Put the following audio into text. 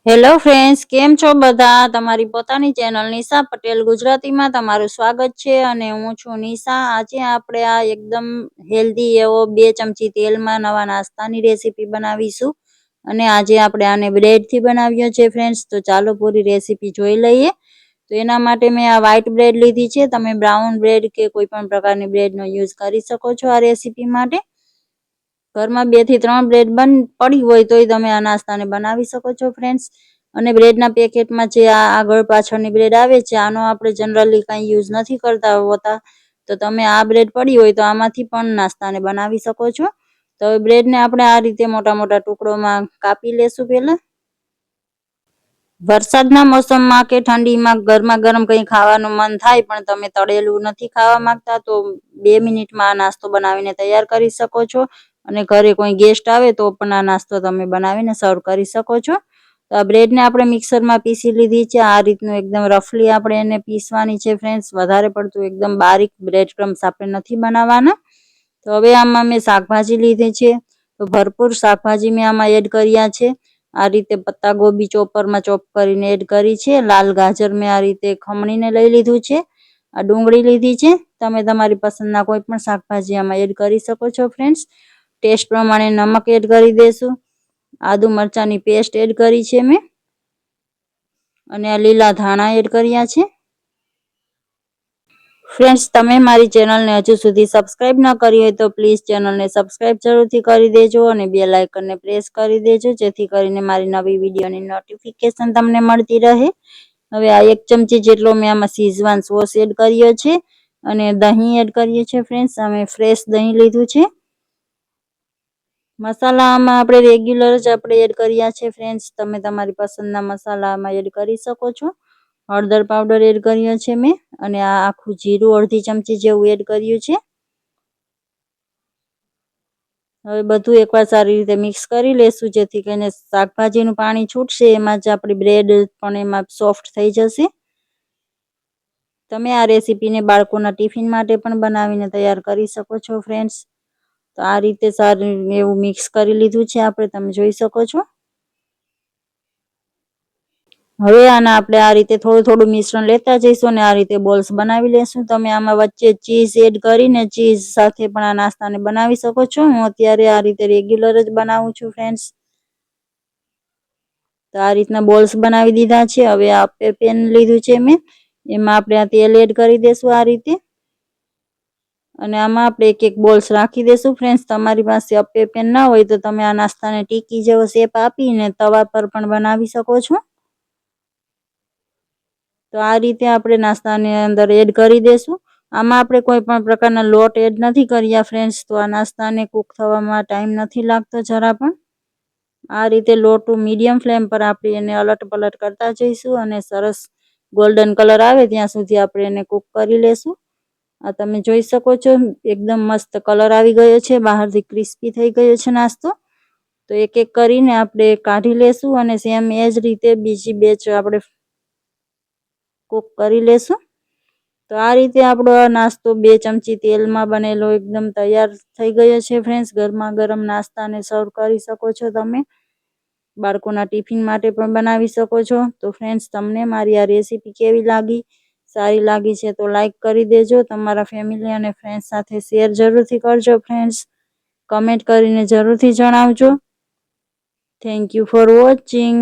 Hello friends, કેમ છો બધા? તમારી પોતાની ચેનલ નિશા પટેલ ગુજરાતીમાં તમારું સ્વાગત છે અને હું છું નિશા. આજે આપણે આ એકદમ હેલ્ધી એવો 2 ચમચી તેલમાં નવા નાસ્તાની રેસીપી બનાવીશું અને આજે આપણે આને બ્રેડથી બનાવ્યો છે ફ્રેન્ડ્સ. તો ચાલો પૂરી રેસીપી જોઈ લઈએ. તો એના માટે મેં આ વ્હાઈટ બ્રેડ લીધી છે. તમે બ્રાઉન બ્રેડ કે કોઈ પણ પ્રકારની બ્રેડનો યુઝ કરી શકો છો આ રેસીપી માટે. ઘરમાં 2 થી 3 બ્રેડ પડી હોય તોય તમે આ નાસ્તાને બનાવી શકો છો ફ્રેન્ડ્સ. અને બ્રેડના પેકેટમાં જે આ આગળ પાછળની બ્રેડ આવે છે, આનો આપણે જનરલી કાંઈ યુઝ નથી કરતા હોતા. તો તમે આ બ્રેડ પડી હોય તો આમાંથી પણ નાસ્તાને બનાવી શકો છો. તો હવે બ્રેડને આપણે આ રીતે મોટા મોટા ટુકડોમાં કાપી લેશું પહેલા. વરસાદના મોસમમાં કે ઠંડીમાં ગરમા ગરમ કંઈ ખાવાનું મન થાય પણ તમે તળેલું નથી ખાવા માંગતા તો 2 મિનિટમાં આ નાસ્તો બનાવીને તૈયાર કરી શકો છો. અને ઘરે કોઈ ગેસ્ટ આવે તો પણ આ નાસ્તો તમે બનાવીને સર્વ કરી શકો છો. તો આ બ્રેડને આપણે મિક્સરમાં પીસી લીધી છે. આ રીતનું એકદમ રફલી આપણે એને પીસવાની છે ફ્રેન્ડ્સ. વધારે પડતું એકદમ બારીક બ્રેડ ક્રમ્સ આપણે નથી બનાવવાના. તો હવે આમાં મેં શાકભાજી લીધી છે. તો ભરપૂર શાકભાજી મેં આમાં એડ કર્યા છે. આ રીતે પત્તા ગોબી ચોપરમાં ચોપ કરીને એડ કરી છે. લાલ ગાજર મેં આ રીતે ખમણીને લઈ લીધું છે. આ ડુંગળી લીધી છે. તમે તમારી પસંદના કોઈ પણ શાકભાજી આમાં એડ કરી શકો છો ફ્રેન્ડ્સ. ટેસ્ટ પ્રમાણે નમક એડ કરી દેશું. આદુ મરચાંની પેસ્ટ એડ કરી છે મેં. અને આ લીલા ધાણા એડ કર્યા છે. ફ્રેન્ડ્સ, તમે મારી ચેનલને હજુ સુધી સબસ્ક્રાઇબ ન કરી હોય તો પ્લીઝ ચેનલને સબસ્ક્રાઇબ જરૂરથી કરી દેજો અને બેલ આઇકનને પ્રેસ કરી દેજો, જેથી કરીને મારી નવી વિડીયોની નોટિફિકેશન તમને મળતી રહે. હવે આ 1 ચમચી જેટલો મેં આમાં શીઝવાન સોસ એડ કર્યો છે અને દહીં એડ કરીએ છીએ ફ્રેન્ડ્સ. અમે ફ્રેશ દહીં લીધું છે. મસાલા આમાં આપણે રેગ્યુલર જ આપણે એડ કર્યા છે ફ્રેન્ડ્સ. તમે તમારી પસંદના મસાલા આમાં એડ કરી શકો છો. હળદર પાવડર એડ કર્યો છે મેં અને આ આખું જીરું અડધી ચમચી જેવું એડ કર્યું છે. હવે બધું એકવાર સારી રીતે મિક્સ કરી લેશું, જેથી કરીને શાકભાજીનું પાણી છૂટશે એમાં જ આપણી બ્રેડ પણ એમાં સોફ્ટ થઈ જશે. તમે આ રેસીપીને બાળકોના ટિફિન માટે પણ બનાવીને તૈયાર કરી શકો છો ફ્રેન્ડ્સ. તો આ રીતે સારું એવું મિક્સ કરી લીધું છે આપણે, તમે જોઈ શકો છો. હવે આને આપણે આ રીતે થોડું થોડું મિશ્રણ લેતા જઈશું અને આ રીતે બોલ્સ બનાવી લેશું. તમે આમાં વચ્ચે ચીઝ એડ કરીને ચીઝ સાથે પણ આ નાસ્તાને બનાવી શકો છો. હું અત્યારે આ રીતે રેગ્યુલર જ બનાવું છું ફ્રેન્ડ્સ. તો આ રીતના બોલ્સ બનાવી દીધા છે. હવે આ પેન લીધું છે મેં, એમાં આપણે આ તેલ એડ કરી દેશું આ રીતે. અને આમાં આપણે એક એક બોલ્સ રાખી દેશું ફ્રેન્ડ્સ. તમારી પાસે અપ્પે પેન ના હોય તો તમે આ નાસ્તાને ટીકી જેવો શેપ આપીને તવા પર પણ બનાવી શકો છો. તો આ રીતે આપણે નાસ્તાની અંદર એડ કરી દેશું. આમાં આપણે કોઈ પણ પ્રકારના લોટ એડ નથી કર્યા ફ્રેન્ડ્સ. તો આ નાસ્તાને કૂક થવામાં ટાઈમ નથી લાગતો જરા પણ. આ રીતે લોટ મીડિયમ ફ્લેમ પર આપણે એને અલટ પલટ કરતા જઈશું અને સરસ ગોલ્ડન કલર આવે ત્યાં સુધી આપણે એને કૂક કરી લેશું. આ તમે જોઈ શકો છો એકદમ મસ્ત કલર આવી ગયો છે, બહારથી ક્રિસ્પી થઈ ગયો છે નાસ્તો. તો એક એક કરીને આપણે કાઢી લેશું અને સેમ એ જ રીતે બીજી બેચ આપણે કૂક કરી લેશું. તો આ રીતે આપણો આ નાસ્તો 2 ચમચી તેલમાં બનેલો એકદમ તૈયાર થઈ ગયો છે ફ્રેન્ડ્સ. ગરમા ગરમ નાસ્તાને સર્વ કરી શકો છો તમે. બાળકોના ટિફિન માટે પણ બનાવી શકો છો. તો ફ્રેન્ડ્સ, તમને મારી આ રેસીપી કેવી લાગી? સારી લાગી છે તો લાઈક કરી દેજો. તમારા ફેમિલી અને ફ્રેન્ડ્સ સાથે શેર જરૂરથી કરજો ફ્રેન્ડ્સ. કમેન્ટ કરીને જરૂરથી જણાવજો. Thank you for watching.